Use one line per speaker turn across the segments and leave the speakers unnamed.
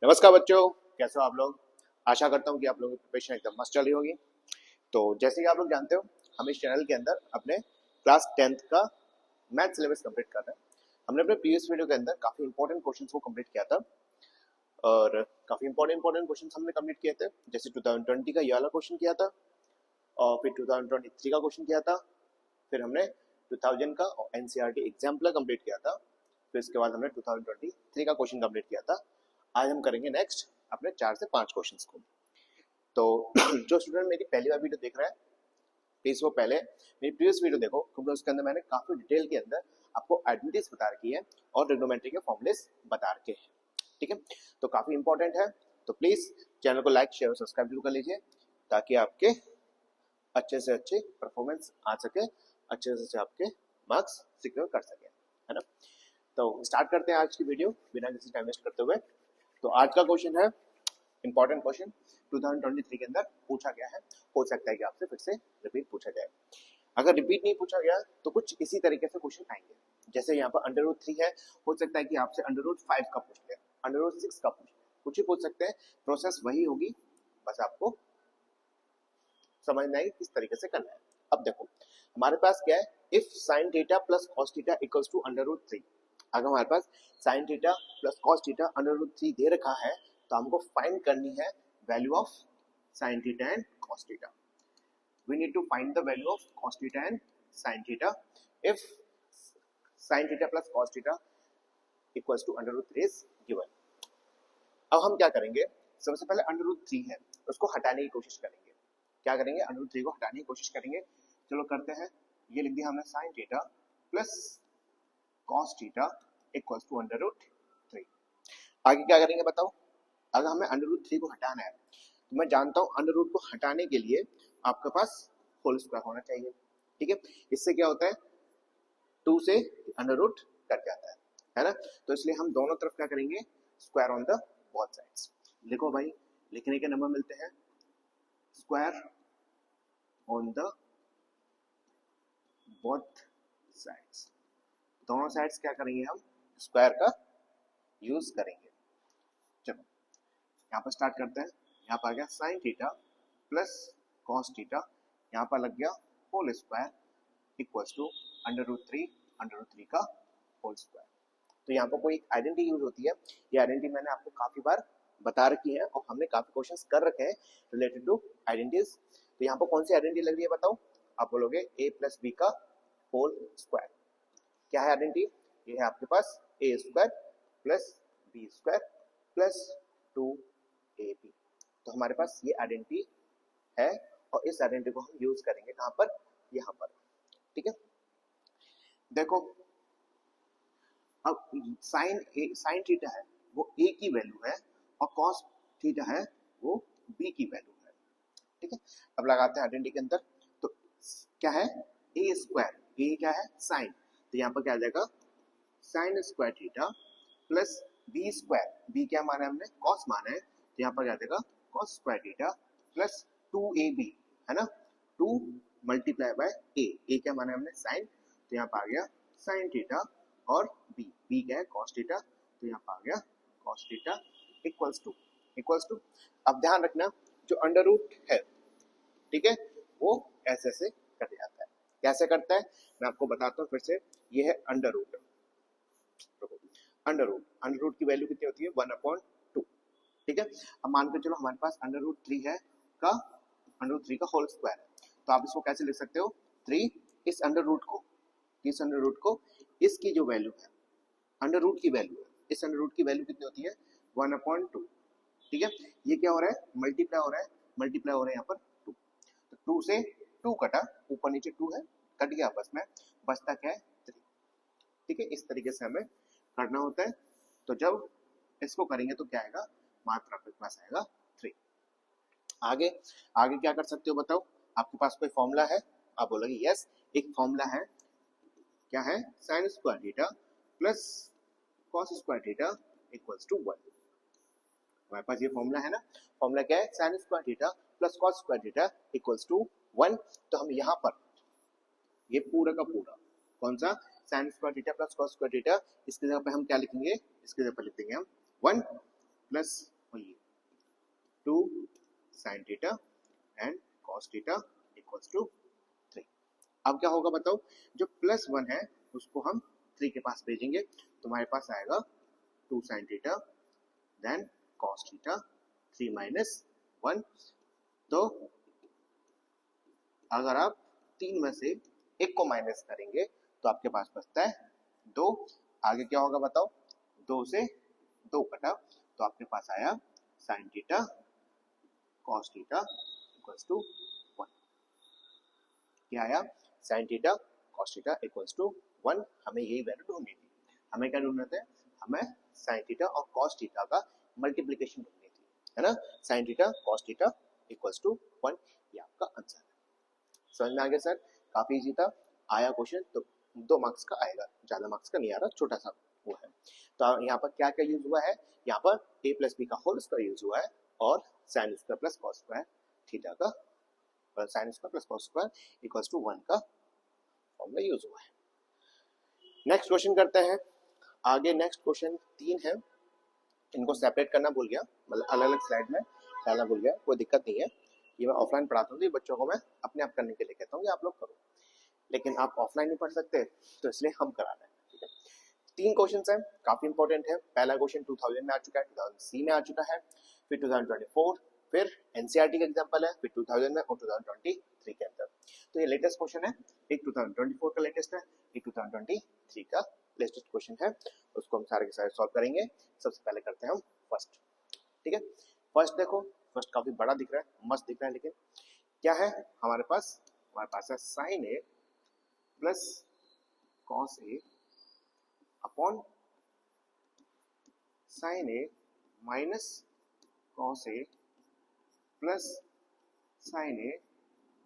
नमस्कार बच्चों, कैसे हो आप लोग। आशा करता हूँ कि आप लोगों की प्रिपरेशन एकदम मस्त चल रही होगी। तो जैसे कि आप लोग जानते हो, हम इस चैनल के अंदर अपने क्लास 10th का मैथ सिलेबस कंप्लीट कर रहे हैं। हमने अपने प्रीवियस वीडियो के अंदर काफी इंपॉर्टेंट क्वेश्चंस को कंप्लीट किया था और काफी इंपॉर्टेंट क्वेश्चंस हमने कंप्लीट किए थे। जैसे 2020 का ये वाला क्वेश्चन किया था और फिर 2023 का क्वेश्चन किया था, फिर हमने 2000 का एनसीईआरटी एग्जाम्पलर कंप्लीट किया था, फिर इसके बाद हमने 2023 का क्वेश्चन कंप्लीट किया था। आज हम करेंगे नेक्स्ट अपने 4 से 5 क्वेश्चंस को। तो जो स्टूडेंट मेरी पहली बार वीडियो देख रहा है, प्लीज वो पहले मेरी प्रीवियस वीडियो देखो, क्योंकि उसके अंदर मैंने काफी डिटेल के अंदर आपको आइडेंटिटीज बता रखी है और ट्रिग्नोमेट्री के फॉर्मूलेस बता रखे हैं। ठीक है, तो काफी इंपॉर्टेंट है। तो प्लीज चैनल को लाइक शेयर और सब्सक्राइब जरूर कर लीजिए, ताकि आपके अच्छे से अच्छे परफॉर्मेंस आ सके, अच्छे से अच्छे आपके मार्क्स सिक्योर कर सके, है ना। तो स्टार्ट करते हैं आज की वीडियो बिना किसी टाइम वेस्ट करते हुए। तो आज का क्वेश्चन है इंपॉर्टेंट क्वेश्चन, 2023 के अंदर पूछा गया है। हो सकता है कि आपसे फिर से रिपीट पूछा जाए। अगर रिपीट नहीं पूछा गया तो कुछ इसी तरीके से क्वेश्चन आएंगे। जैसे यहाँ पर √3 है, हो सकता है कि आपसे √5 का पूछ ले, √6 का पूछ ले, कुछ ही पूछ सकते हैं। प्रोसेस वही होगी, बस आपको समझना है किस तरीके से करना है। अब देखो हमारे पास क्या है, if sin theta plus cos theta equals to √3। अगर हमारे पास sin theta plus cos theta √3 दे रखा है, तो हमको फाइंड करनी है value of sin theta and cos theta. we need to find the value of cos theta and sin theta if sin theta plus cos theta equals to √3 is given। अब हम क्या करेंगे, सबसे पहले √3 है उसको हटाने की कोशिश करेंगे। क्या करेंगे, √3 को हटाने की कोशिश करेंगे। चलो करते हैं, ये लिख दिया हमने sin theta plus cos theta equals to √3। आगे क्या करेंगे बताओ। अगर हमें √3 को हटाना है तो मैं जानता हूँ √ को हटाने के लिए आपके पास होल स्क्वायर होना चाहिए। ठीक है, इससे क्या होता है, 2 से √ कट जाता है ना। तो इसलिए हम दोनों तरफ क्या करेंगे, square on the both sides. लिखो भाई, लिखने के नंबर मिलते हैं, square on the both sides. दोनों साइड्स क्या करेंगे, हम स्क्वायर का यूज करेंगे। चलो यहाँ पर स्टार्ट करते हैं। यहाँ पर आ गया sin theta plus cos theta, यहाँ पर लग गया होल स्क्वायर इक्वल्स टू √3 का होल स्क्वायर। तो यहाँ पर कोई आइडेंटिटी यूज होती है, ये आइडेंटिटी मैंने आपको काफी बार बता रखी है और हमने काफी क्वेश्चंस कर रखे हैं रिलेटेड टू आइडेंटिटीज। तो यहाँ पर कौन सी आइडेंटिटी लग रही है बताओ। आप बोलोगे a प्लस बी का होल स्क्वायर। क्या है आइडेंटिटी, ये है आपके पास a² plus b² plus 2ab। तो हमारे पास ये आइडेंटिटी है और इस आइडेंटिटी को हम यूज करेंगे कहां पर, यहां पर। ठीक है, देखो अब sin थीटा है वो a की वैल्यू है और cos थीटा है वो b की वैल्यू है। ठीक है, अब लगाते हैं आइडेंटिटी के अंदर। तो क्या है, a², a क्या है sin, तो यहाँ पर क्या आ जाएगा sin² theta plus b², b क्या माना है हमने, cos माना है, तो यहाँ पर क्या आ जाएगा cos² थीटा प्लस 2ab, है ना। 2 मल्टीप्लाई बाय a क्या माना है हमने sin, तो यहाँ पर आ गया sin थीटा और b क्या है cos थीटा, तो यहाँ पर आ गया cos थीटा इक्वल्स टू। अब ध्यान रखना जो √ है, ठीक है, वो ऐसे से कट जाता है। कैसे करता है मैं आपको बताता हूँ फिर से। ये है √ की वैल्यू कितनी होती है, 1/2। ठीक है, अब मान के चलो हमारे पास √3 है का √3 का होल स्क्वायर है, तो आप इसको कैसे लिख सकते हो, 3 इस √ को इसकी जो वैल्यू है, √ की वैल्यू है, इस √ की वैल्यू कितनी होती है 1/2। ठीक है, ये क्या हो रहा है, मल्टीप्लाई हो रहा है यहाँ पर 2। तो 2 से 2 कटा, ऊपर नीचे 2 है, कट गया आपस में, बचता क्या है 3। ठीक है, इस तरीके से हमें करना होता है। तो जब इसको करेंगे तो क्या आएगा, मात्र आपके पास आएगा 3। आगे आगे क्या कर सकते हो बताओ। आपके पास कोई फॉर्मूला है, आप बोलोगे यस, एक फॉर्मूला है। क्या है, sin² theta plus cos² theta equals to 1। हमारे पास ये फॉर्मूला है ना। फॉर्मूला क्या है, sin² theta plus cos² theta equals to 1। तो हम यहाँ पर ये पूरा का पूरा कौन सा, sin² theta plus cos² theta, इसके जगह पे हम क्या लिखेंगे, इसके जगह पे लिख देंगे हम 1 प्लस ये 2 sin theta and cos theta equals to 3। अब क्या होगा बताओ, जो +1 है उसको हम 3 के पास भेजेंगे तो हमारे पास आएगा 2 sin theta then cos theta 3 minus 1। तो अगर आप 3 में से एक को माइनस करेंगे तो आपके पास बचता है 2। आगे क्या होगा बताओ, 2 से 2 कटा तो आपके पास आया sin theta cos theta equals to 1। क्या आया, sin theta cos theta equals to 1। हमें यही वैल्यू ढूंढनी थी। हमें क्या ढूंढना था, हमें sin थीटा और cos थीटा का मल्टीप्लिकेशन ढूंढनी थी, है ना। sin theta cos theta equals to 1, ये आपका आंसर है। समझ में आ गया सर, काफी इजी था। आया क्वेश्चन तो 2 मार्क्स का आएगा, ज्यादा मार्क्स का नहीं आ रहा, छोटा सा वो है। तो यहाँ पर क्या क्या यूज हुआ है, यहाँ पर a प्लस बी का होल स्क्वायर यूज हुआ है और sine square plus cos square theta का sine square plus cos square equals to 1 का फॉर्मूला यूज हुआ है। नेक्स्ट क्वेश्चन करते हैं आगे। नेक्स्ट क्वेश्चन 3 है, इनको सेपरेट करना भूल गया, मतलब अलग अलग स्लाइड में डालना भूल गया, कोई दिक्कत नहीं है। ये मैं ऑफलाइन पढ़ाता हूँ, तो ये बच्चों को मैं अपने आप करने के लिए कहता हूँ कि आप लोग करो, लेकिन आप ऑफलाइन नहीं पढ़ सकते तो इसलिए हम करा रहे हैं, ठीक है। 3 क्वेश्चन है, काफी इंपॉर्टेंट है। पहला क्वेश्चन 2000 में आ चुका है, 2000 में आ चुका है, फिर 2024, फिर एनसीईआरटी का एग्जांपल है, फिर 2000 में और 2023 के अंदर। तो ये लेटेस्ट क्वेश्चन है, एक 2024 का लेटेस्ट है, एक 2023 का लेटेस्ट क्वेश्चन है। उसको हम सारे के सारे सॉल्व करेंगे। सबसे पहले करते हैं हम फर्स्ट, ठीक है। फर्स्ट देखो, फर्स्ट काफी बड़ा दिख रहा है, मस्त दिख रहा है, लेकिन क्या है हमारे पास है sine A plus cos A upon sine A minus cos A plus sine A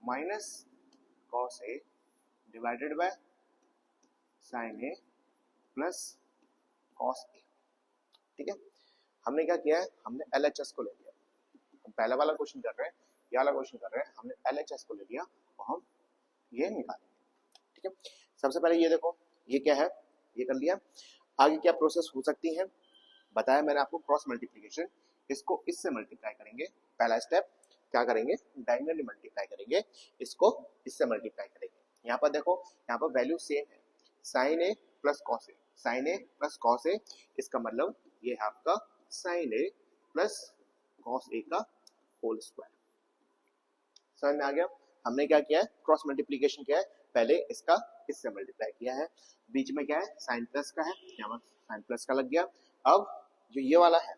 minus cos A divided by sine A plus cos A, ठीक है। हमने क्या किया है, हमने LHS को ले लिया। हम पहला वाला क्वेश्चन कर रहे हैं, ये वाला क्वेश्चन कर रहे हैं, हमने LHS को ले लिया और हम ये निकालेंगे, ठीक है। सबसे पहले ये देखो, ये क्या है, ये कर लिया। आगे क्या प्रोसेस हो सकती है, बताया मैंने आपको, क्रॉस मल्टीप्लिकेशन। इसको इससे मल्टीप्लाई करेंगे, पहला स्टेप क्या करेंगे, डायगोनली मल्टीप्लाई करेंगे, इसको इससे मल्टीप्लाई करेंगे। यहाँ पर देखो, यहाँ पर वैल्यू सेम है, sine A plus cos A, sign A plus cos ए, इसका मतलब ये है आपका साइन ए प्लस कॉस ए का होल स्क्वायर। समझ में आ गया। हमने क्या किया है, क्रॉस मल्टीप्लिकेशन किया है, पहले इसका इससे मल्टीप्लाई किया है, बीच में क्या है साइन प्लस का है, यहाँ पर साइन प्लस का लग गया। अब जो ये वाला है,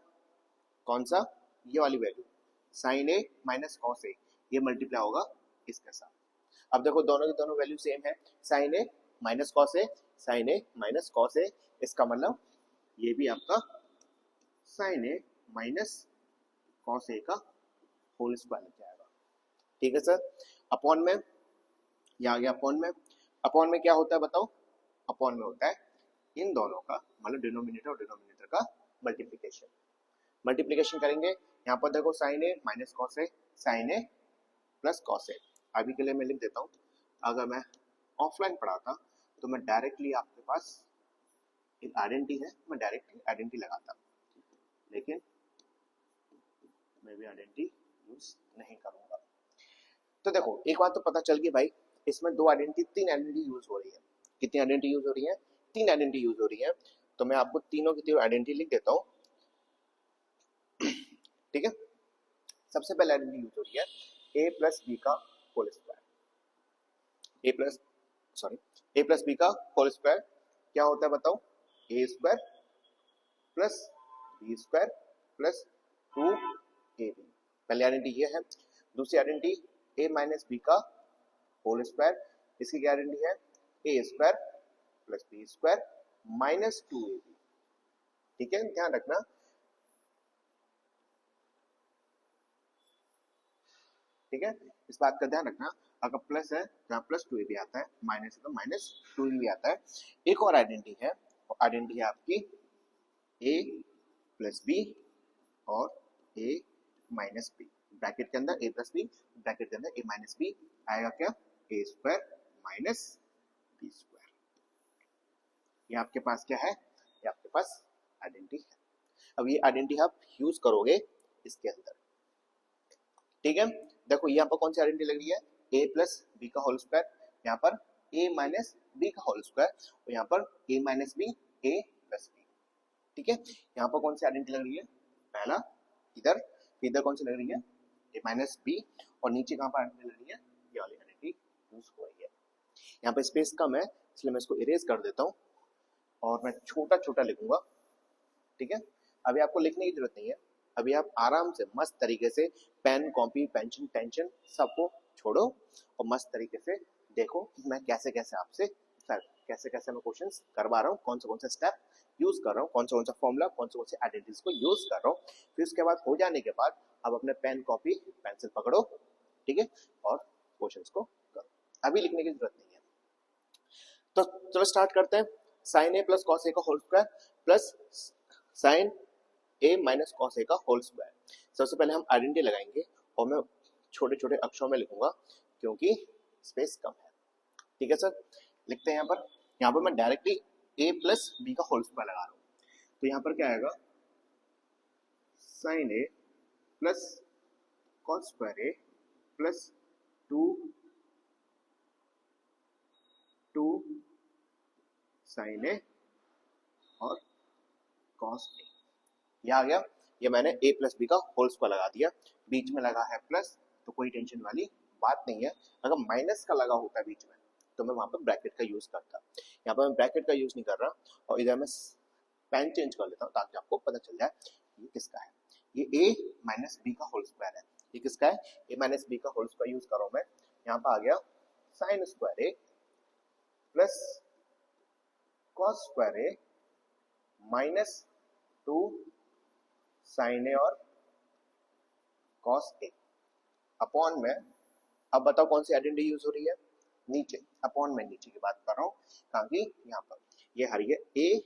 कौन सा, ये वाली value sign A minus cos ए, ये मल्टीप्लाई होगा इसके साथ। अब देखो दोनों की दोनों वैल्यू सेम है, sine A minus cos A, sign A minus cos ए, इसका मतलब ये भी आपका साइन ए माइनस कॉस ए का होल स्क्वायर लग जाएगा, ठीक है सर। अपॉन में ये आ गया, अपॉन में क्या होता है बताओ, अपॉन में होता है इन दोनों का, मतलब डिनोमिनेटर और डिनोमिनेटर का मल्टीप्लिकेशन। मल्टीप्लिकेशन करेंगे, यहाँ पर देखो sign A minus cos A, sign A plus cos ए। अभी के लिए मैं लिख देता हूँ, अगर मैं ऑफलाइन पढ़ाता तो मैं डायरेक्टली आपके पास एक आइडेंटिटी है, मैं डायरेक्टली आइडेंटिटी लगाता, लेकिन मैं भी आइडेंटिटी यूज नहीं करूंगा। तो देखो एक बात तो पता चल गई भाई, इसमें 2 आइडेंटिटी 3 आइडेंटिटी यूज हो रही है। कितनी आइडेंटिटी यूज हो रही है, 3 आइडेंटिटी यूज हो रही है। तो मैं आपको तीनों की तीनों आइडेंटिटी लिख देता हूँ, ठीक है। सबसे पहले आइडेंटिटी यूज हो रही है ए प्लस बी का whole square, A plus B का होल स्क्वायर क्या होता है बताओ, A square plus B square plus 2ab। पहली आइडेंटिटी ये है। दूसरी आइडेंटिटी ए माइनस बी का होल स्क्वायर, इसकी क्या आइडेंटिटी है, A square plus B square minus 2ab, ठीक है। ध्यान रखना, ठीक है, इस बात का ध्यान रखना, अगर प्लस है तो प्लस 2ab आता है, माइनस है तो माइनस 2ab आता है। एक और आइडेंटिटी है, आइडेंटिटी है आपकी a प्लस बी और a माइनस बी, ब्रैकेट के अंदर a प्लस बी, ब्रैकेट के अंदर a माइनस बी आएगा, क्या a square minus B square. ये आपके पास क्या है, ये आपके पास आइडेंटिटी है। अब ये आइडेंटिटी आप यूज करोगे इसके अंदर, ठीक है। देखो यहाँ पर कौन सी आइडेंटिटी लग रही है, a प्लस बी का होल स्क्वायर, यहाँ पर a माइनस बी का होल स्क्वायर, और यहाँ पर a minus B, a plus B, ठीक है। यहाँ पर कौन सी आइडेंटिटी लग रही है, पहला इधर, इधर कौन सी लग रही है, a माइनस बी, और नीचे कहाँ पर आइडेंटिटी लग रही है, ये वाली आइडेंटिटी यूज हो रही है। यहाँ पर स्पेस कम है इसलिए मैं इसको इरेज कर देता हूँ और मैं छोटा छोटा लिखूंगा, ठीक है। अभी आपको लिखने की जरूरत नहीं है, अभी आप आराम से मस्त तरीके से पेन कॉपी पेंसिल टेंशन सबको छोड़ो और मस्त तरीके से देखो कि मैं कैसे कैसे आपसे कैसे कैसे मैं क्वेश्चंस करवा रहा हूँ, कौन से स्टेप यूज कर रहा हूँ, कौन सा फॉर्मूला, कौन से आइडेंटिटीज को यूज कर रहा हूँ। फिर उसके बाद हो जाने के बाद अब अपने पेन कॉपी पेंसिल पकड़ो, ठीक है, और क्वेश्चंस को करो। अभी लिखने की जरूरत नहीं है। तो चलो स्टार्ट करते हैं। साइन ए प्लस कॉस ए का whole square plus sine A minus cos ए का होल स्क्वायर। सबसे पहले हम आइडेंटिटी लगाएंगे और मैं छोटे छोटे अक्षरों में लिखूंगा क्योंकि स्पेस कम है, ठीक है सर। लिखते हैं यहाँ पर मैं डायरेक्टली a प्लस बी का होल स्क्वायर लगा रहा हूँ। तो यहाँ पर क्या आएगा, sign A plus cos square A plus two sine ए और कॉस ए, यह आ गया। ये मैंने a प्लस बी का होल स्क्वायर लगा दिया, बीच में लगा है प्लस तो कोई टेंशन वाली बात नहीं है। अगर माइनस का लगा होता बीच में तो मैं वहां पर ब्रैकेट का यूज करता, यहाँ पर मैं ब्रैकेट का यूज नहीं कर रहा और इधर मैं पेन चेंज कर लेता हूँ ताकि आपको पता चल जाए ये किसका है। ये a माइनस बी का होल स्क्वायर है, ये किसका है, a माइनस बी का होल स्क्वायर यूज कर रहा हूँ मैं। यहाँ पर आ गया sign square A plus cos square A minus two sine ए और कॉस ए अपॉन में। अब बताओ कौन सी आइडेंटिटी यूज हो रही है, नीचे अपॉन में, नीचे की बात कर रहा हूँ क्योंकि यहाँ पर ये हरी है a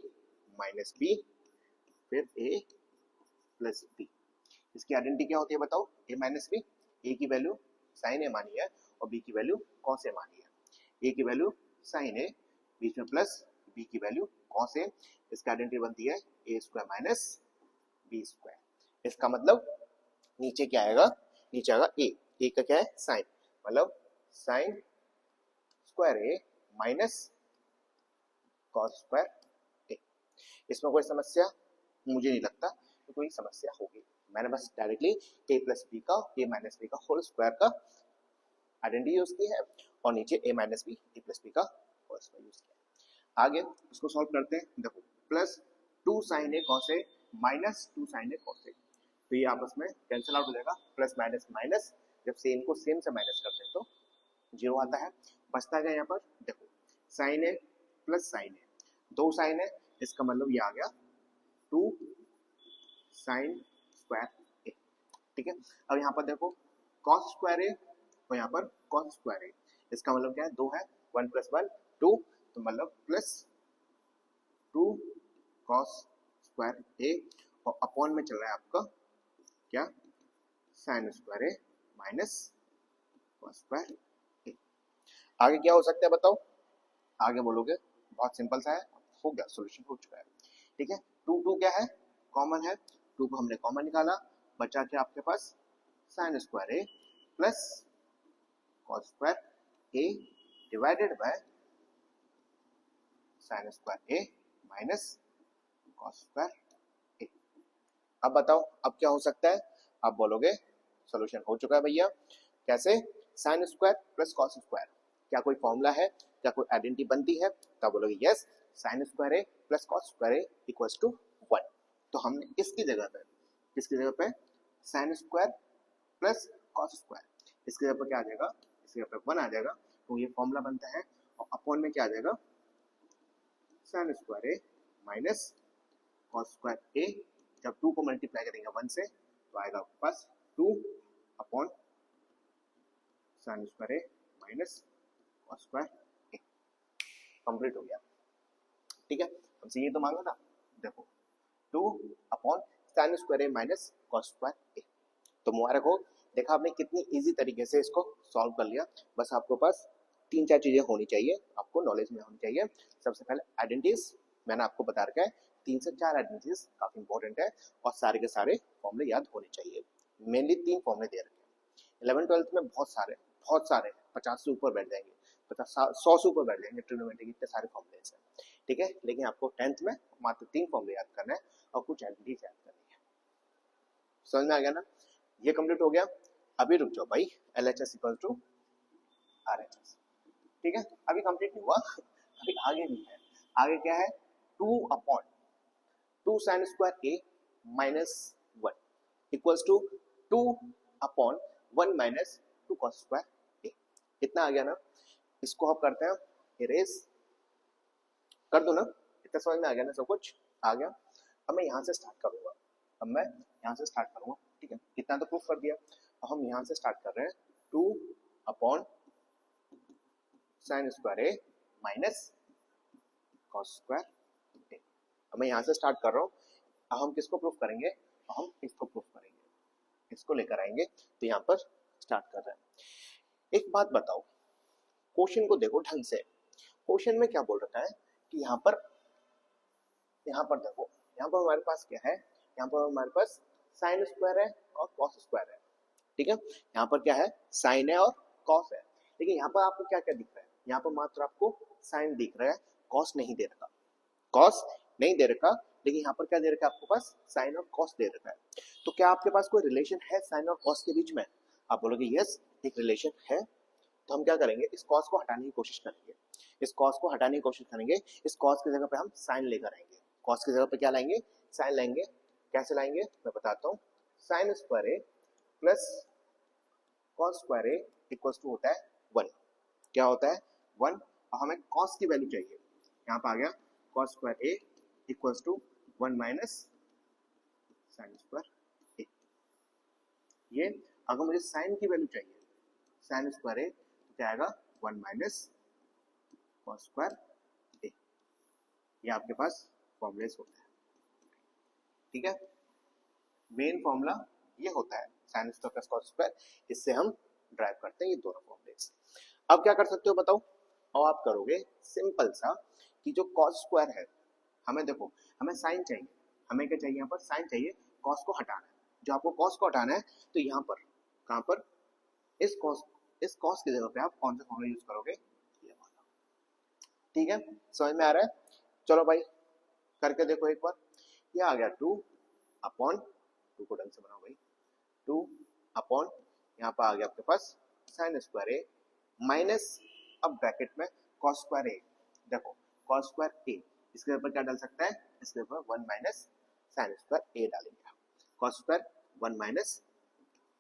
माइनस बी फिर a प्लस बी। इसकी आइडेंटिटी क्या होती है बताओ, a माइनस बी, a की वैल्यू साइन ए मानी है और b की वैल्यू कॉस ए मानी है। a की वैल्यू साइन ए, बीच में प्लस, b की वैल्यू कॉस ए। इसकी आइडेंटिटी बनती है a square minus B square. इसका मतलब नीचे क्या आएगा, नीचे आएगा a का क्या है साइन, मतलब sign square A minus cos square ए। इसमें कोई समस्या मुझे नहीं लगता तो कोई समस्या होगी। मैंने बस डायरेक्टली a प्लस बी का a माइनस बी का होल स्क्वायर का आइडेंटिटी यूज की है और नीचे a minus B a plus B का होल स्क्वायर यूज किया है। आगे उसको सॉल्व करते हैं। देखो plus two sine A cos A minus two sine A cos A, तो ये आपस में कैंसिल आउट हो जाएगा, प्लस माइनस माइनस, जब सेम को सेम से माइनस करते हैं तो जीरो आता है। बचता है यहाँ पर देखो साइन ए प्लस साइन ए, दो साइन है, इसका मतलब ये आ गया टू साइन स्क्वायर ए, ठीक है। अब यहाँ पर देखो कॉस स्क्वायर ए और यहाँ पर कॉस स्क्वायर ए, इसका मतलब क्या है, दो है, वन प्लस वन टू, तो मतलब प्लस टू कॉस स्क्वायर ए और अपॉन में चल रहा है आपका क्या, sign square A minus cos square ए। आगे क्या हो सकता है बताओ, आगे बोलोगे बहुत सिंपल सा है, हो गया, सॉल्यूशन हो चुका है, ठीक है। टू टू क्या है, कॉमन है, टू को हमने कॉमन निकाला, बचा क्या आपके पास sine square A plus cos square A divided by sine square A minus cos square A. अब बताओ अब क्या हो सकता है, आप बोलोगे सॉल्यूशन हो चुका है भैया, कैसे, sign square plus cos square, क्या कोई फॉर्मूला है, क्या कोई आइडेंटिटी बनती है, तब बोलोगे yes, sine square A plus cos square A equals to 1। तो हमने इसकी जगह पे sine square plus cos square, इसकी जगह पर क्या आ जाएगा, इसकी जगह पे 1 आ जाएगा, तो ये फॉर्मूला बनता है। और अपॉन में क्या आ जाएगा, sign square A minus cos square ए, जब 2 को मल्टीप्लाई करेंगे 1 से तो आएगा आपके पास 2 upon sine square A minus cos square A. Complete हो गया, ठीक है। हमसे ये तो मांगा ना, देखो 2 upon sine square A minus cos square ए। तो मुबारक हो, देखा आपने कितनी इजी तरीके से इसको सॉल्व कर लिया। बस आपके पास 3-4 चीजें होनी चाहिए, आपको नॉलेज में होनी चाहिए। सबसे पहले आइडेंटिटीज मैंने आपको बता रखा है, 3 से 4 आइडेंटिटीज काफी इंपॉर्टेंट है और सारे के सारे फॉर्मूले याद होने चाहिए। मेनली 3 फॉर्मूले दे रखे हैं। 11th-12th में बहुत सारे 50 से ऊपर बैठ जाएंगे, 100 से ऊपर बैठ जाएंगे ट्रिग्नोमेट्री के इतने सारे फॉर्मूले हैं, ठीक है। लेकिन आपको 10th में मात्र 3 फॉर्मूले याद करना है और कुछ आइडेंटिटीज याद करनी है। समझ में आ गया ना? ये कंप्लीट हो गया। अभी रुक जाओ भाई, LHS इक्वल टू RHS, ठीक है। अभी कंप्लीट नहीं हुआ, अभी आगे भी है। आगे क्या है? 2 sin square A minus 1 equals to 2 upon 1 minus 2 cos square A। इतना आ गया ना? इसको हम करते हैं इरेज कर दो ना, इतना समझ में आ गया ना? सब कुछ आ गया। अब मैं यहाँ से स्टार्ट करूंगा, ठीक है। इतना तो प्रूफ कर दिया। अब हम यहाँ से स्टार्ट कर रहे हैं 2 upon sin square A minus cos square A। अब मैं यहाँ से स्टार्ट कर रहा हूँ। अब हम किसको प्रूफ करेंगे? हम इसको प्रूफ करेंगे, इसको लेकर आएंगे। तो यहाँ पर स्टार्ट कर रहे हैं। एक बात बताओ, क्वेश्चन को देखो ढंग से। क्वेश्चन में क्या बोल रखा है कि यहाँ पर देखो, यहाँ पर हमारे पास क्या है? यहाँ पर हमारे पास साइन स्क्वायर है और कॉस स्क्वायर है, ठीक है। यहाँ पर क्या है? साइन है और कॉस है। लेकिन यहाँ पर आपको क्या क्या दिख रहा है? यहाँ पर मात्र आपको साइन दिख रहा है, कॉस नहीं दे रखा, लेकिन यहाँ पर क्या दे रखा है आपके पास? साइन और कॉस दे रखा है। तो क्या आपके पास कोई रिलेशन है साइन और कॉस के बीच में? आप बोलोगे यस, एक रिलेशन है। तो हम क्या करेंगे? इस कॉस को हटाने की कोशिश करेंगे। इस कॉस की जगह पे हम साइन लेकर आएंगे। कॉस की जगह पे क्या लाएंगे? साइन लाएंगे। कैसे लाएंगे मैं बताता हूँ। Sine square A plus cos square A equals to होता है 1। क्या होता है? 1। और हमें कॉस की वैल्यू चाहिए। यहाँ पर आ गया cos square A equals to 1 minus sine square A. ये अगर मुझे साइन की वैल्यू चाहिए, साइन स्क्वायर ए, तो क्या आएगा? 1 माइनस कॉस स्क्वायर ए। ये आपके पास फॉर्मूलेस होता है, ठीक है। मेन फॉर्मूला ये होता है sine square plus cos square, इससे हम ड्राइव करते हैं ये दोनों फॉर्मूलेस। अब क्या कर सकते हो बताओ? और आप करोगे सिंपल सा कि जो कॉस स्क्वायर है, हमें देखो, हमें साइन चाहिए, हमें क्या चाहिए? यहाँ पर साइन चाहिए, कॉस को हटाना है। जो आपको कॉस को हटाना है, तो यहाँ पर कहाँ पर? इस कॉस की जगह पे आप कौन सा फॉर्मूला यूज करोगे? ये वाला, ठीक है। समझ में आ रहा है? चलो भाई करके देखो एक बार। ये आ गया 2 अपॉन 2 को ढंग से बनाओ भाई, 2 अपॉन यहाँ पर आ गया आपके पास साइन स्क्वायर ए माइनस, अब ब्रैकेट में कॉस स्क्वायर ए। देखो कॉस स्क्वायर ए, इसके ऊपर क्या डाल सकता है? इसके ऊपर 1 माइनस साइन स्क्वायर ए डालेंगे। Cos square 1 minus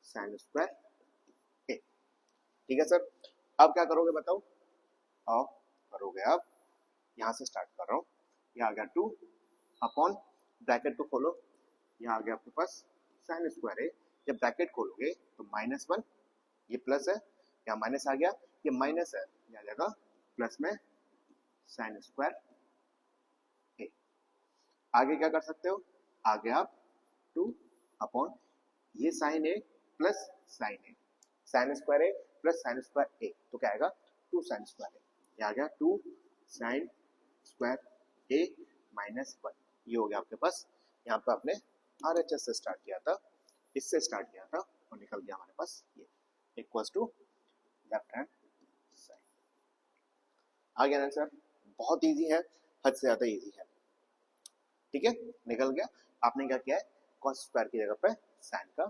sine square A, ठीक है सर। अब क्या करोगे बताओ? अब करोगे, अब यहाँ से स्टार्ट कर रहा हूँ। ये आ गया 2 अपॉन, ब्रैकेट को खोलो, यहाँ आ गया आपके पास साइन स्क्वायर है। जब ब्रैकेट खोलोगे तो -1, ये प्लस है, यहाँ माइनस आ गया, ये माइनस है, ये आ जाएगा प्लस में साइन स्क्वायर ए। आगे क्या कर सकते हो? आगे आप 2 अपॉन ये sign A plus sine A, sign square A plus sign square ए, तो क्या आएगा? 2 साइन स्क्वायर ए। ये आ गया 2 साइन स्क्वायर ए माइनस 1। ये हो गया आपके पास। यहाँ पे आपने RHS से स्टार्ट किया था, इससे स्टार्ट किया था और निकल गया हमारे पास ये equals to left hand side. आ गया ना सर? बहुत इजी है, हद से ज्यादा इजी है, ठीक है। निकल गया। आपने क्या किया है? कॉस स्क्वायर की जगह पे साइन का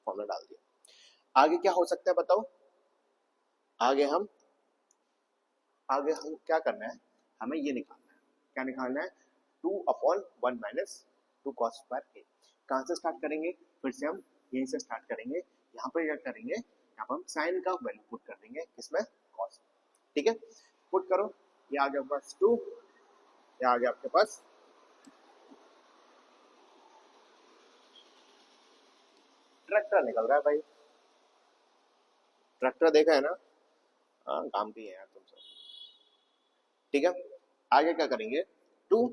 फॉर्मूला डाल दिया। आगे क्या हो सकता है बताओ? आगे हम क्या करना है? हमें ये निकालना है। क्या निकालना है? 2 अपॉन 1 माइनस 2 कॉस स्क्वायर ए। कहाँ से स्टार्ट करेंगे? फिर से हम यहीं से स्टार्ट करेंगे। यहाँ पर क्या करेंगे? यहाँ पर हम साइन का वैल्यू पुट कर देंगे, किसमें? कॉस, ठीक है। पुट करो, ये आ गया आपके पास 2, ये आ गया आपके पास ट्रैक्टर निकल रहा है भाई। ट्रैक्टर देखा है ना? हाँ, काम भी है यार तुम सब, ठीक है। आगे क्या करेंगे? 2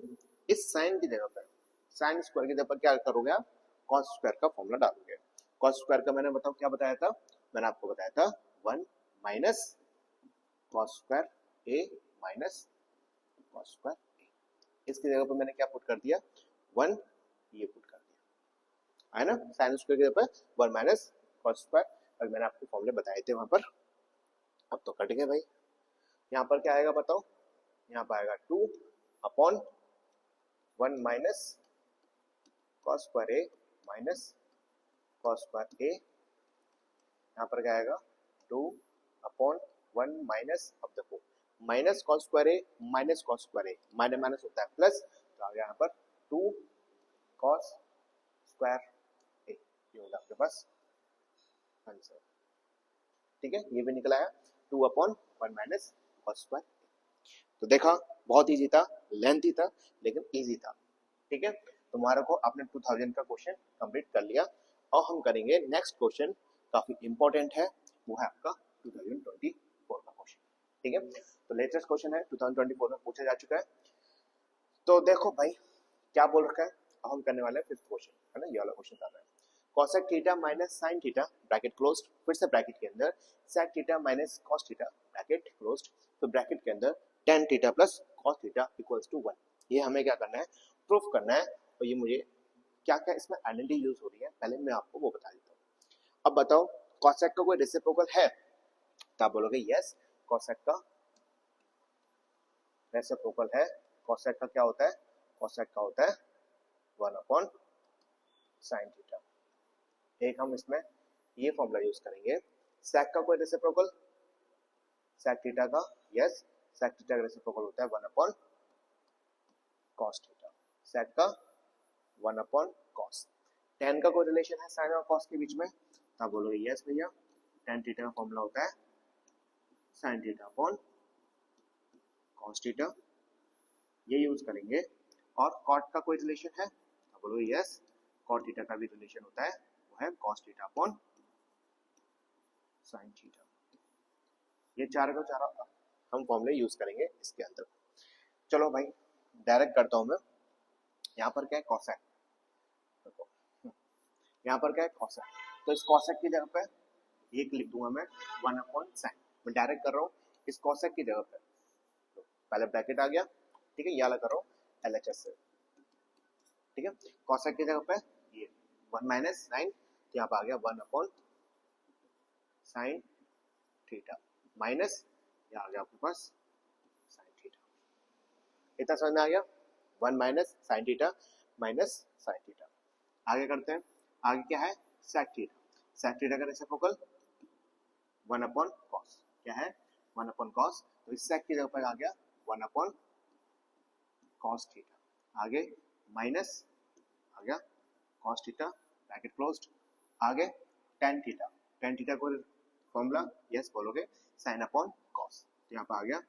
इस साइन की जगह पर, साइन स्क्वायर की जगह पर क्या करोगे आप? कॉस स्क्वायर का फॉर्मूला डालोगे। कॉस स्क्वायर का मैंने बताओ क्या बताया था? मैंने आपको बताया था 1 minus cos square A minus cos square ए। इसकी जगह पर मैंने क्या पुट कर दिया? 1 ये पुट कर दिया, है ना। साइन स्क्वायर की जगह पे 1 माइनस कॉस स्क्वायर, और मैंने आपको फॉर्मूले बताए थे वहां पर। अब तो कट गए भाई। यहाँ पर क्या आएगा बताओ, यहाँ पर आएगा 2 upon 1 minus cos square A minus cos square ए। यहाँ पर क्या आएगा 2 अपॉन 1 माइनस अब देखो minus cos square A minus cos square A, minus minus होता है प्लस, तो आ गया यहाँ पर 2 कॉस स्क्वायर ए, ये होगा आपके पास आंसर। ठीक है, ये भी निकल आया 2 अपॉन 1 माइनस कॉस स्क्वायर। तो देखा बहुत इजी था, लेंथी था लेकिन इजी था। ठीक है, तुम्हारे को आपने 2000 का क्वेश्चन कंप्लीट कर लिया। और हम करेंगे नेक्स्ट क्वेश्चन, काफी इंपॉर्टेंट है, वो है आपका 2024 का क्वेश्चन। ठीक है, तो लेटेस्ट क्वेश्चन है 2024 में पूछा जा चुका है। तो देखो भाई क्या बोल रखा है, अब हम करने वाले हैं फिफ्थ क्वेश्चन, है ना, ये वाला क्वेश्चन कर रहे हैं। cosec theta minus sin theta bracket closed, फिर से ब्रैकेट के अंदर sec theta minus cos theta bracket closed, तो ब्रैकेट के अंदर tan theta plus cos theta equals to 1। ये हमें क्या करना है, प्रूफ करना है। और ये मुझे क्या क्या इसमें आइडेंटिटी यूज हो रही है पहले मैं आपको वो बता देता हूँ। अब बताओ cosec का कोई रेसिप्रोकल है, तो आप बोलोगे यस cosec का रेसिप्रोकल है। cosec का क्या होता है, cosec का होता है 1 अपॉन sin थीटा। एक हम इसमें ये फॉर्मूला यूज करेंगे। sec का कोई रेसिप्रोकल, sec थीटा का यस, sec थीटा का रेसिप्रोकल होता है 1 अपॉन cos थीटा, sec का 1 अपॉन cos। tan का कोई रिलेशन है sin और cos के बीच में, तो आप बोलोगे यस भैया tan थीटा का फॉर्मूला होता है sin theta upon cos theta, ये यूज करेंगे। और cot का कोई रिलेशन है, तो बोलोगे यस cot थीटा का भी रिलेशन होता है, वो है cos theta upon sin theta. ये चार को चार हम फॉर्मूले यूज करेंगे इसके अंदर। चलो भाई डायरेक्ट करता हूं मैं। यहाँ पर क्या है cosec, देखो यहाँ पर क्या है cosec, तो इस cosec की जगह पे एक लिख दूंगा मैं 1 अपॉन sin। मैं डायरेक्ट कर रहा हूँ इस cosec की जगह पे, तो पहले ब्रैकेट आ गया, ठीक है, ये वाला कर रहा हूँ LHS से। ठीक है, cosec की जगह पे ये 1 माइनस sin, तो यहाँ पे आ गया 1 अपॉन sin थीटा माइनस ये आ गया आपके पास sin थीटा। इतना समझ में आ गया, 1 minus sin theta minus sin theta. आगे करते हैं, आगे क्या है sec थीटा, sec थीटा का रेसिप्रोकल 1 अपॉन cos, क्या है 1 अपॉन cos, तो इस sec की जगह पर आ गया 1 अपॉन cos थीटा। आगे माइनस आ गया cos थीटा ब्रैकेट क्लोज्ड, आगे tan थीटा, tan थीटा को फॉर्मूला यस बोलोगे sin अपॉन cos, तो यहाँ पर आ गया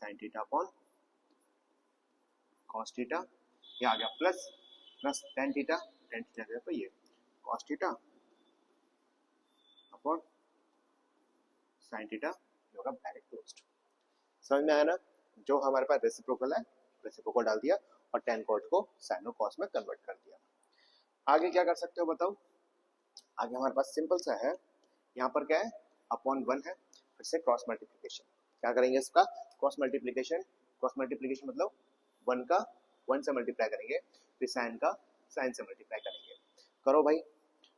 sin theta upon cos theta, ये आ गया plus plus tan theta, tan theta के पर ये cos theta upon sin theta, ये होगा ब्रैकेट क्लोज्ड। समझ में आया ना, जो हमारे पास रेसिप्रोकल है रेसिप्रोकल डाल दिया और tan cot को sin और cos में कन्वर्ट कर दिया। आगे क्या कर सकते हो बताओ, आगे हमारे पास सिंपल सा है, यहाँ पर क्या है अपॉन 1 है, फिर से क्रॉस मल्टीप्लिकेशन। क्या करेंगे इसका क्रॉस मल्टीप्लिकेशन, क्रॉस मल्टीप्लिकेशन मतलब 1 का 1 से मल्टीप्लाई करेंगे, फिर साइन का साइन से मल्टीप्लाई करेंगे। करो भाई,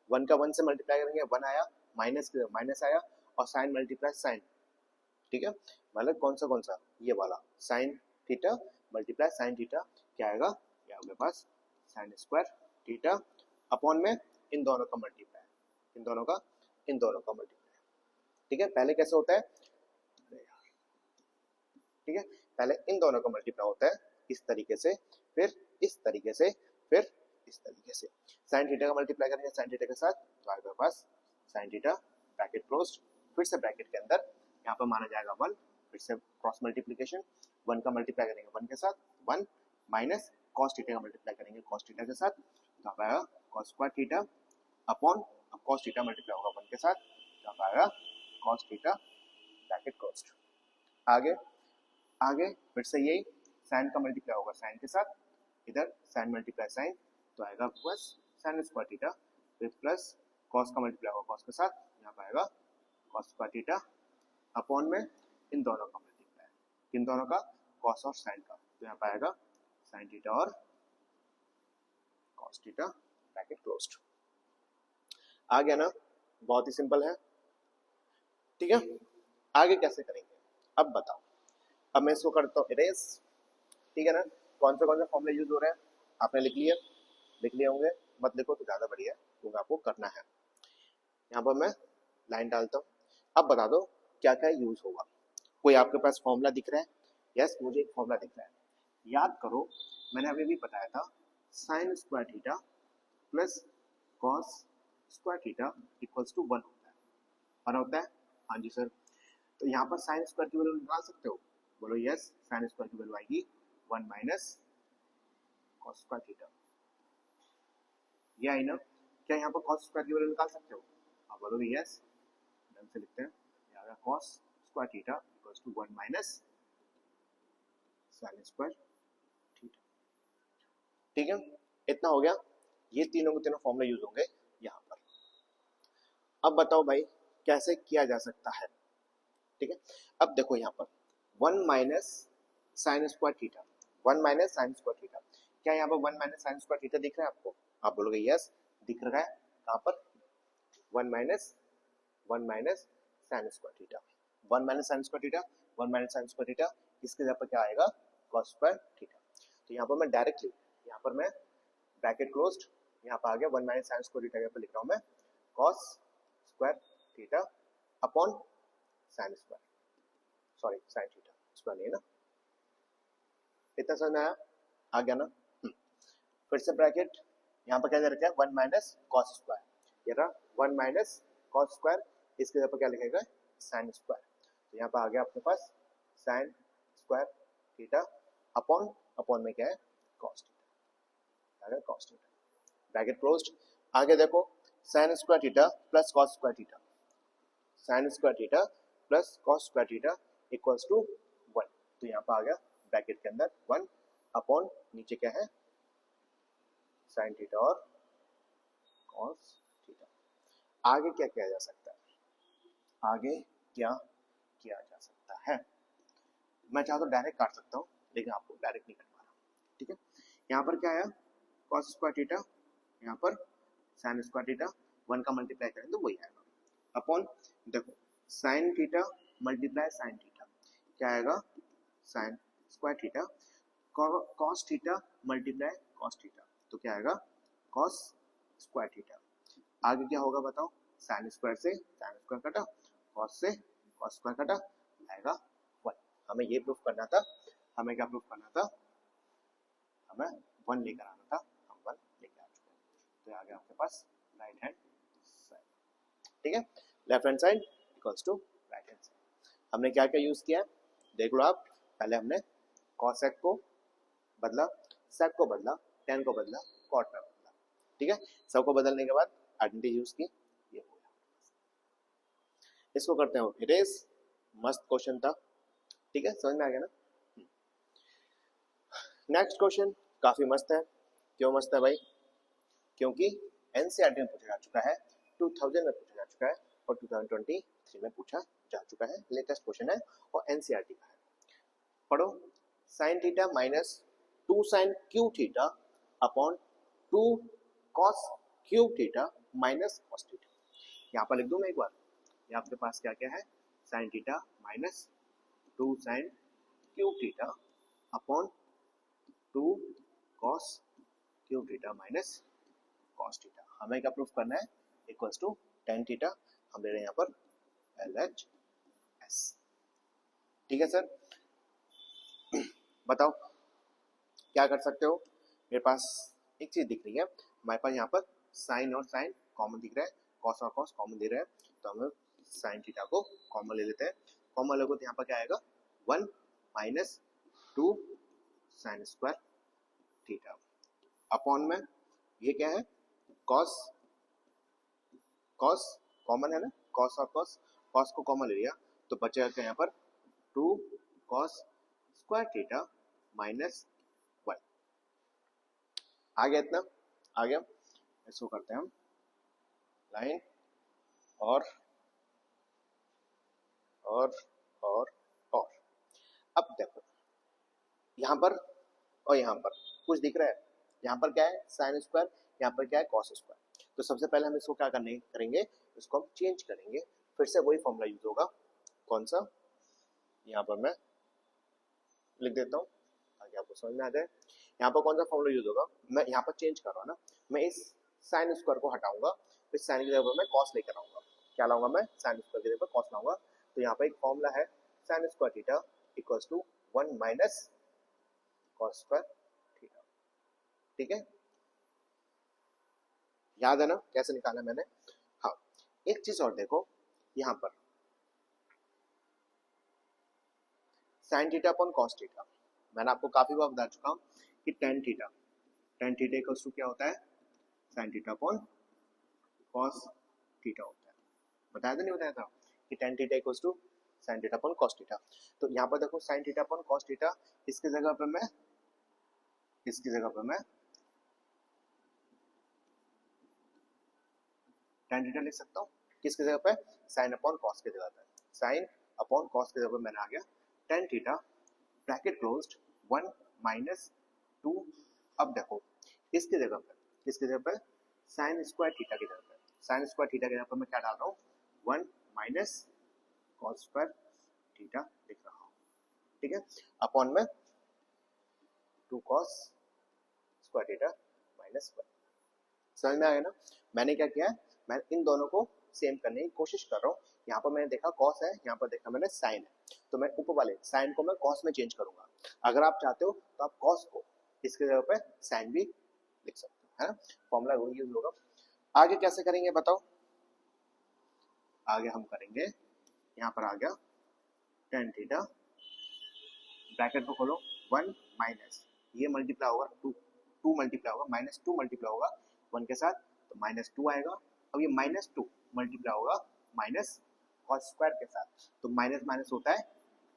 1 का 1 से मल्टीप्लाई करेंगे 1 आया, माइनस माइनस आया, और साइन मल्टीप्लाई साइन। ठीक है, मतलब कौन सा ये वाला sine theta multiply sine theta, क्या आएगा ये आपके पास साइन स्क्वायर थीटा अपॉन में इन दोनों का मल्टीप्लाई, इन दोनों का मल्टीप्लाई। ठीक है, पहले कैसे होता है, ठीक है, पहले इन दोनों का मल्टीप्लाई होता है इस तरीके से, फिर इस तरीके से, फिर इस तरीके से। साइन थीटा का मल्टीप्लाई करेंगे साइन थीटा के साथ, तो आपके पास साइन थीटा ब्रैकेट क्लोज्ड, फिर से ब्रैकेट के अंदर यहाँ पर माना जाएगा 1, फिर से क्रॉस मल्टीप्लिकेशन 1 का मल्टीप्लाई करेंगे 1 के साथ 1 माइनस कॉस थीटा का मल्टीप्लाई करेंगे कॉस थीटा के साथ, तो आप आएगा कॉस स्क्वायर थीटा अपॉन, अब कॉस थीटा मल्टीप्लाई होगा 1 के साथ, तो आप आएगा कॉस थीटा ब्रैकेट क्लोज्ड। आगे आगे फिर से यही साइन का मल्टीप्लाई होगा साइन के साथ, इधर साइन मल्टीप्लाई साइन, तो आएगा बस साइन स्क्वायर थीटा, फिर प्लस कॉस का मल्टीप्लाई होगा कॉस के साथ, यहाँ पर आएगा कॉस स्क्वायर थीटा अपॉन में इन दोनों का मल्टीप्लाई, इन दोनों का कॉस और साइन का, तो यहाँ पर आएगा साइन थीटा और कॉस थीटा ब्रैकेट क्लोज्ड। आ गया ना, बहुत ही सिंपल है। ठीक है, आगे कैसे करेंगे अब बताओ। अब मैं इसको करता हूँ इरेज। ठीक है ना, कौन से फॉर्मूले यूज हो रहे हैं आपने लिख लिए होंगे, मत लिखो तो ज्यादा बढ़िया है, क्योंकि आपको करना है। यहाँ पर मैं लाइन डालता हूँ। अब बता दो क्या क्या यूज होगा। कोई आपके पास फॉर्मूला दिख रहा है? यस, मुझे एक फॉर्मूला दिख रहा है। याद करो, मैंने अभी भी बताया था sine square theta plus cos square theta equals to 1 होता है। 1 होता है, हाँ जी सर। तो यहाँ पर साइन स्क्वायर की वैल्यू निकाल सकते हो? बोलो यस, साइन स्क्वायर की वैल्यू आएगी 1 माइनस कॉस स्क्वायर थीटा। ये आई ना? क्या यहाँ पर कॉस स्क्वायर की वैल्यू निकाल सकते हो? आप बोलोगे यस, ढंग से लिखते हैं। यहाँ cos square theta equals to 1 minus sine square theta. ठीक है, इतना हो गया। ये तीनों के तीनों फॉर्मूले यूज होंगे यहाँ पर। अब बताओ भाई कैसे किया जा सकता है। ठीक है, अब देखो यहाँ पर 1 minus sine square theta, 1 minus sine square theta. क्या यहाँ पर 1 माइनस साइन स्क्वायर थीटा दिख रहा है आपको? आप बोलोगे यस दिख रहा है। कहाँ पर? 1 minus sine square theta, 1 minus sine square theta, 1 minus sine square theta. इसके जगह पर क्या आएगा? Cos square theta. तो यहाँ पर मैं डायरेक्टली यहाँ पर मैं ब्रैकेट क्लोज्ड, यहाँ पर आ गया 1 माइनस साइन स्क्वायर थीटा पर लिख रहा हूँ मैं cos square theta upon sine square, sorry sine theta square नहीं है ना। इतना समझ में आया? आ गया ना? फिर से ब्रैकेट, यहाँ पर क्या दे रखा है? 1 माइनस कॉस स्क्वायर, ये रहा 1 माइनस कॉस स्क्वायर। इसके जगह पर क्या लिखेगा? Sine square. तो यहाँ पर आ गया आपके पास साइन स्क्वायर थीटा अपॉन में क्या है? Cos theta, cos theta bracket closed. आगे देखो sine square theta plus cos square theta, sine square theta plus cos square theta equals to 1। तो यहाँ पर आ गया ब्रैकेट के अंदर 1 अपॉन नीचे क्या है? साइन थीटा और कॉस थीटा। आगे क्या किया जा सकता है? आगे क्या किया जा सकता है? मैं चाहता तो डायरेक्ट काट सकता हूँ, लेकिन आपको डायरेक्ट नहीं कट पा रहा। ठीक है, यहाँ पर क्या आया? कॉस स्क्वायर थीटा, यहाँ पर साइन स्क्वायर थीटा, 1 का मल्टीप्लाई करें तो वही आएगा अपॉन, देखो sine theta multiply sine theta क्या आएगा? Sign square theta, cos theta multiply cos theta तो क्या आएगा? Cos square theta. आगे क्या होगा बताओ? साइन स्क्वायर से साइन स्क्वायर कटा, कॉस से कॉस स्क्वायर कटा, आएगा 1। हमें ये प्रूफ करना था, हमें क्या प्रूफ करना था? हमें 1 लेकर आना था, हम 1 लेकर आ चुके हैं। तो आ गया आपके पास राइट हैंड साइड। ठीक है, left hand side equals to right hand side. हमने क्या क्या यूज किया देख लो आप। पहले हमने कॉसेक को बदला, सेक को बदला, टेन को बदला, कॉट में बदला। ठीक है, सबको बदलने के बाद आइडेंटिटी यूज की, ये हो गया। इसको करते हैं इरेज। मस्त क्वेश्चन था। ठीक है, समझ में आ गया ना? नेक्स्ट क्वेश्चन काफी मस्त है। क्यों मस्त है भाई? क्योंकि एनसीईआरटी में पूछा जा चुका है, 2000 में पूछा जा चुका है और 2023 में पूछा जा चुका है। लेटेस्ट क्वेश्चन है और एनसीईआरटी का है। पढ़ो, sine theta minus 2 sine cube theta upon 2 cos cube theta minus cos theta. यहाँ पर लिख दूं मैं एक बार, ये आपके पास क्या क्या है? Sine theta minus 2 sine cube theta upon 2 cos cube theta minus cos theta. हमें क्या प्रूफ करना है? Equals to tan theta. हम ले रहे हैं यहाँ पर LHS। ठीक है सर, बताओ क्या कर सकते हो? मेरे पास एक चीज दिख रही है, हमारे पास यहाँ पर साइन और साइन कॉमन दिख रहा है, कॉस और कॉस कॉमन दे रहे हैं, तो हम साइन थीटा को कॉमन ले लेते हैं। कॉमन लोगे तो यहाँ पर क्या आएगा? 1 minus 2 sign square theta upon में ये क्या है? कॉस, कॉस कॉमन है ना, कॉस और कॉस, कॉस को कॉमन ले लिया तो बचेगा क्या यहाँ पर? 2 कॉस स्क्वायर थीटा माइनस 1। आ गया इतना? आ गया। इसको करते हैं हम लाइन और और और और। अब देखो यहाँ पर और यहाँ पर कुछ दिख रहा है? यहाँ पर क्या है साइन स्क्वायर, यहाँ पर क्या है कॉस स्क्वायर। तो सबसे पहले हम इसको क्या करेंगे, इसको हम चेंज करेंगे, फिर से वही फॉर्मूला यूज होगा। कौन सा, यहाँ पर मैं लिख देता हूँ ताकि आपको समझ में आ जाए। यहाँ पर कौन सा फॉर्मूला यूज होगा, मैं यहाँ पर चेंज कर रहा हूँ ना, मैं इस साइन स्क्वायर को हटाऊंगा, इस साइन की जगह पर मैं कॉस लेकर आऊंगा। क्या लाऊंगा मैं, साइन स्क्वायर की जगह पर कॉस लाऊंगा। तो यहाँ पर एक फॉर्मूला है sine square theta equals to 1 minus cos square theta. ठीक है, याद है ना कैसे निकाला मैंने। हाँ, एक चीज और देखो, यहाँ पर sign theta upon cos theta, मैंने आपको काफी बार बता चुका हूँ कि टेन थीटा इक्वल्स टू क्या होता है, sine theta upon cos theta होता है। बताया था नहीं बताया था कि tan theta equals to sine theta upon cos theta. तो यहाँ पर देखो sine theta upon cos theta, इसकी जगह पर मैं टेन थीटा लिख सकता हूँ। किसकी जगह पे, साइन अपॉन कॉस की जगह पे, साइन अपॉन कॉस की जगह पे मैंने आ गया tan theta bracket closed 1 minus 2। अब देखो इसकी जगह पे साइन स्क्वायर थीटा की जगह पे, साइन स्क्वायर थीटा की जगह पे मैं क्या डाल रहा हूँ 1 माइनस कॉस स्क्वायर थीटा लिख रहा हूँ। ठीक है, अपॉन में 2 कॉस स्क्वायर थीटा माइनस 1। समझ में आ गया ना। मैंने क्या किया, मैं इन दोनों को सेम करने की कोशिश कर रहा हूँ। यहाँ पर मैंने देखा कॉस है, यहाँ पर देखा मैंने साइन है, तो मैं ऊपर वाले साइन को मैं कॉस में चेंज करूंगा। अगर आप चाहते हो तो आप कॉस को इसके जगह पे साइन भी लिख सकते हो, है ना, फॉर्मूला वही यूज होगा। आगे कैसे करेंगे बताओ, आगे हम करेंगे, यहाँ पर आ गया टेन थीटा ब्रैकेट को खोलो 1 माइनस, ये मल्टीप्लाई होगा 2 मल्टीप्लाई होगा माइनस 2 मल्टीप्लाई होगा 1 के साथ, तो माइनस 2 आएगा। अब ये माइनस 2 मल्टीप्लाई होगा माइनस कॉस स्क्वायर के साथ, तो माइनस माइनस होता है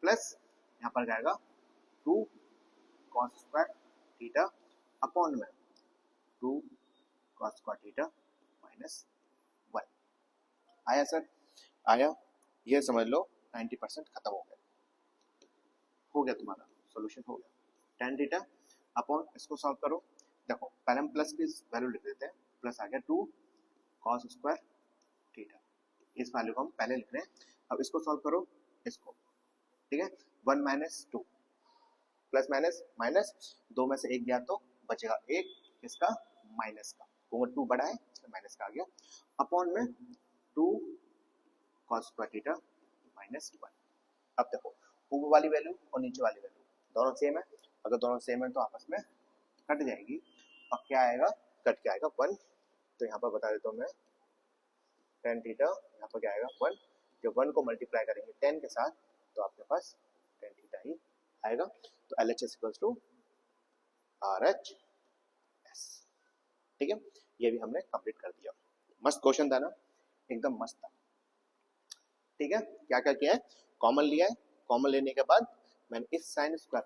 प्लस, यहाँ पर जाएगा 2 कॉस स्क्वायर थीटा अपॉन में 2 कॉस स्क्वायर थीटा माइनस 1। आया सर, आया, ये समझ लो 90% खत्म हो गया तुम्हारा सॉल्यूशन हो गया। टेन थीटा अपॉन इसको सॉल्व करो, देखो पहले हम प्लस की वैल्यू लिख देते हैं, प्लस आ गया 2 कॉस स्क्वायर थीटा, इस वैल्यू को हम पहले लिख रहे हैं। अब इसको सॉल्व करो इसको, ठीक है, 1 माइनस 2 प्लस माइनस माइनस, 2 में से 1 गया तो बचेगा 1 इसका माइनस का, ओवर 2 बड़ा है इसलिए माइनस का आ गया, अपॉन में 2 कॉस स्क्वायर थीटा माइनस 1। अब देखो ऊपर वाली वैल्यू और नीचे वाली वैल्यू दोनों सेम है, अगर दोनों सेम है तो आपस में कट जाएगी, और क्या आएगा, कट के आएगा 1। तो यहाँ पर बता देता हूँ मैं, टेन थीटा यहाँ पर क्या आएगा 1, जब 1 को मल्टीप्लाई करेंगे 10 के साथ तो आपके पास टेन थीटा ही आएगा। तो LHS इक्वल्स टू RHS। ठीक है, ये भी हमने कंप्लीट कर दिया। मस्त क्वेश्चन था ना, एकदम मस्त था। ठीक है, क्या क्या किया है, कॉमन लिया है, कॉमन लेने के बाद मैंने इस साइन स्क्वायर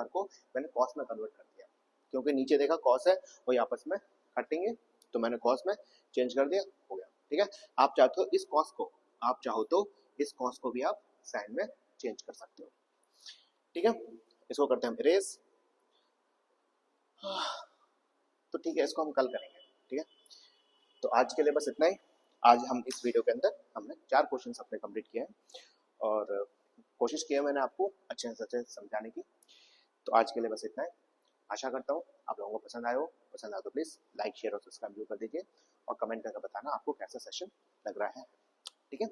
को मैंने कॉस में कन्वर्ट कर दिया, क्योंकि नीचे देखा कॉस है वही आपस में कटेंगे, तो मैंने कॉस में चेंज कर दिया, हो गया। ठीक है, आप चाहते हो इस कॉस को, आप चाहो तो इस कॉस को भी आप साइन में चेंज कर सकते हो। ठीक है, इसको करते हैं हम इरेज। तो ठीक है, इसको हम कल करेंगे। ठीक है, तो आज के लिए बस इतना ही। आज हम इस वीडियो के अंदर हमने 4 क्वेश्चन अपने कंप्लीट किए हैं, और कोशिश की है मैंने आपको अच्छे से अच्छे समझाने की। तो आज के लिए बस इतना है, आशा करता हूँ आप लोगों को पसंद आया हो। पसंद आया तो प्लीज़ लाइक शेयर और सब्सक्राइब जरूर कर दीजिए, और कमेंट करके बताना आपको कैसा सेशन लग रहा है। ठीक है,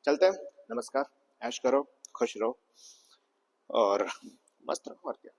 चलते हैं, नमस्कार, ऐश करो, खुश रहो और मस्त रहो, और क्या।